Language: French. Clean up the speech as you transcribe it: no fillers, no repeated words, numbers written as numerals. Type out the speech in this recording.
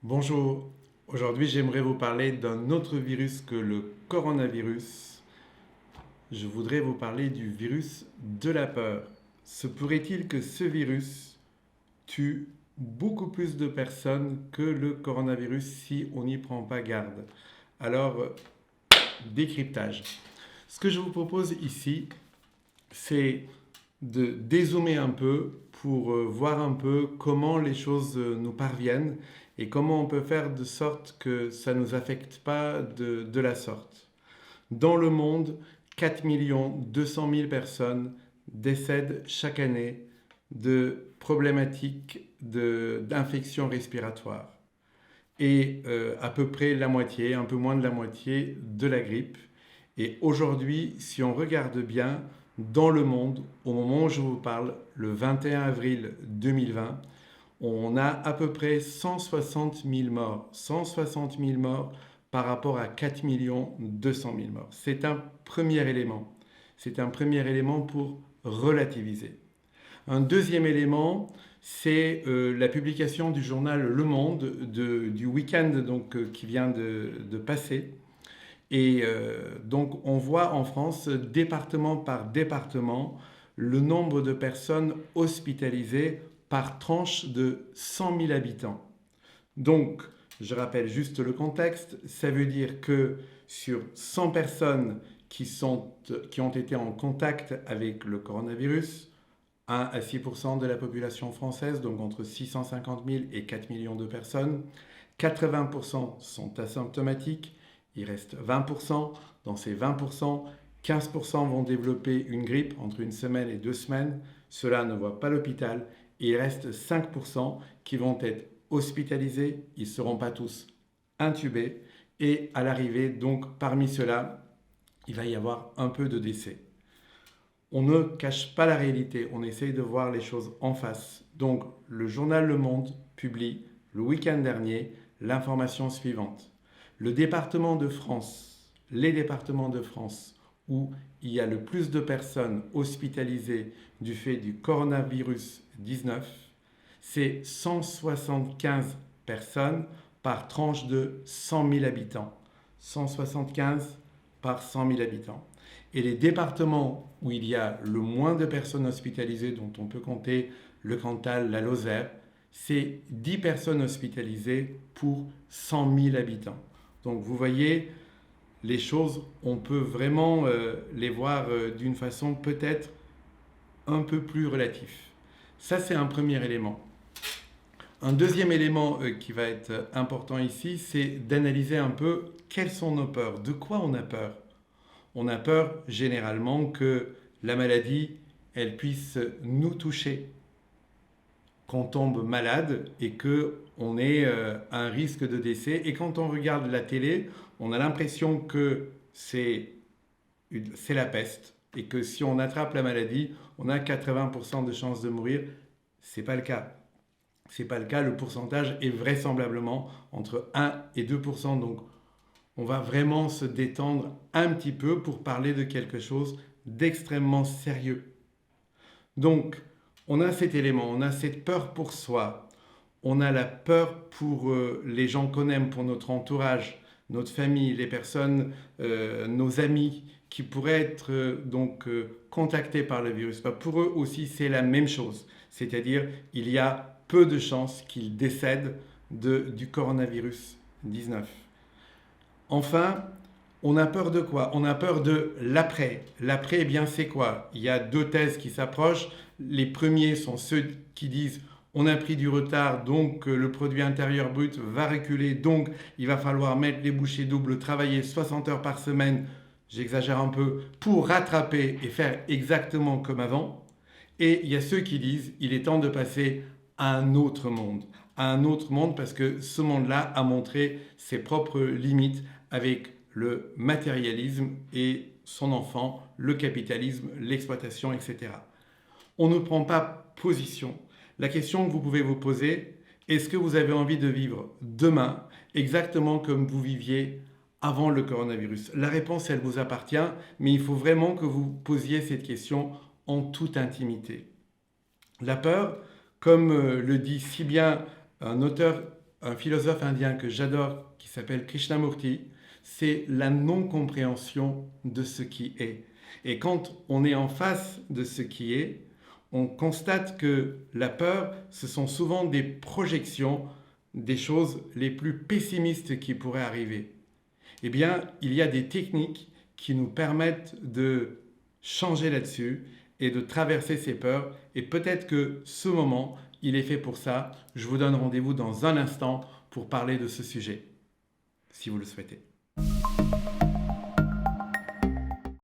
Bonjour, aujourd'hui j'aimerais vous parler d'un autre virus que le coronavirus. Je voudrais vous parler du virus de la peur. Se pourrait-il que ce virus tue beaucoup plus de personnes que le coronavirus si on n'y prend pas garde? Alors, décryptage. Ce que je vous propose ici, c'est de dézoomer un peu pour voir un peu comment les choses nous parviennent et comment on peut faire de sorte que ça ne nous affecte pas de la sorte. Dans le monde, 4 200 000 personnes décèdent chaque année de problématiques d'infections respiratoires et à peu près la moitié, un peu moins de la moitié de la grippe. Et aujourd'hui, si on regarde bien, dans le monde, au moment où je vous parle, le 21 avril 2020, on a à peu près 160 000 morts. 160 000 morts par rapport à 4 200 000 morts. C'est un premier élément. C'est un premier élément pour relativiser. Un deuxième élément, c'est la publication du journal Le Monde du week-end qui vient de passer. Et donc on voit en France, département par département, le nombre de personnes hospitalisées par tranche de 100 000 habitants. Donc, je rappelle juste le contexte, ça veut dire que sur 100 personnes qui ont été en contact avec le coronavirus, 1 à 6% de la population française, donc entre 650 000 et 4 millions de personnes, 80% sont asymptomatiques, il reste 20%. Dans ces 20%, 15% vont développer une grippe entre une semaine et 2 semaines. Cela ne voit pas l'hôpital. Et il reste 5% qui vont être hospitalisés. Ils ne seront pas tous intubés. Et à l'arrivée, donc parmi ceux-là, il va y avoir un peu de décès. On ne cache pas la réalité, on essaye de voir les choses en face. Donc le journal Le Monde publie le week-end dernier l'information suivante. Le département de France, les départements de France où il y a le plus de personnes hospitalisées du fait du coronavirus 19, c'est 175 personnes par tranche de 100 000 habitants. 175 par 100 000 habitants. Et les départements où il y a le moins de personnes hospitalisées, dont on peut compter le Cantal, la Lozère, c'est 10 personnes hospitalisées pour 100 000 habitants. Donc vous voyez, les choses, on peut vraiment les voir d'une façon peut-être un peu plus relative. Ça, c'est un premier élément. Un deuxième élément qui va être important ici, c'est d'analyser un peu quelles sont nos peurs, de quoi on a peur. On a peur généralement que la maladie, elle puisse nous toucher, qu'on tombe malade et qu'on ait un risque de décès. Et quand on regarde la télé, on a l'impression que c'est la peste et que si on attrape la maladie, on a 80% de chances de mourir. C'est pas le cas. C'est pas le cas. Le pourcentage est vraisemblablement entre 1 et 2%. Donc, on va vraiment se détendre un petit peu pour parler de quelque chose d'extrêmement sérieux. Donc, on a cet élément, on a cette peur pour soi, on a la peur pour les gens qu'on aime, pour notre entourage, notre famille, les personnes, nos amis qui pourraient être contactés par le virus. Pour eux aussi, c'est la même chose. C'est-à-dire, il y a peu de chances qu'ils décèdent du coronavirus 19. Enfin, on a peur de quoi? On a peur de l'après. L'après, eh bien, c'est quoi? Il y a deux thèses qui s'approchent. Les premiers sont ceux qui disent on a pris du retard, donc le produit intérieur brut va reculer, donc il va falloir mettre les bouchées doubles, travailler 60 heures par semaine, j'exagère un peu, pour rattraper et faire exactement comme avant. Et il y a ceux qui disent il est temps de passer à un autre monde. À un autre monde parce que ce monde-là a montré ses propres limites avec le matérialisme et son enfant, le capitalisme, l'exploitation, etc. On ne prend pas position. La question que vous pouvez vous poser, est-ce que vous avez envie de vivre demain exactement comme vous viviez avant le coronavirus? La réponse, elle vous appartient, mais il faut vraiment que vous posiez cette question en toute intimité. La peur, comme le dit si bien un auteur un philosophe indien que j'adore qui s'appelle Krishnamurti, c'est la non-compréhension de ce qui est. Et quand on est en face de ce qui est, on constate que la peur, ce sont souvent des projections des choses les plus pessimistes qui pourraient arriver. Eh bien, il y a des techniques qui nous permettent de changer là-dessus et de traverser ces peurs. Et peut-être que ce moment, il est fait pour ça. Je vous donne rendez-vous dans un instant pour parler de ce sujet, si vous le souhaitez.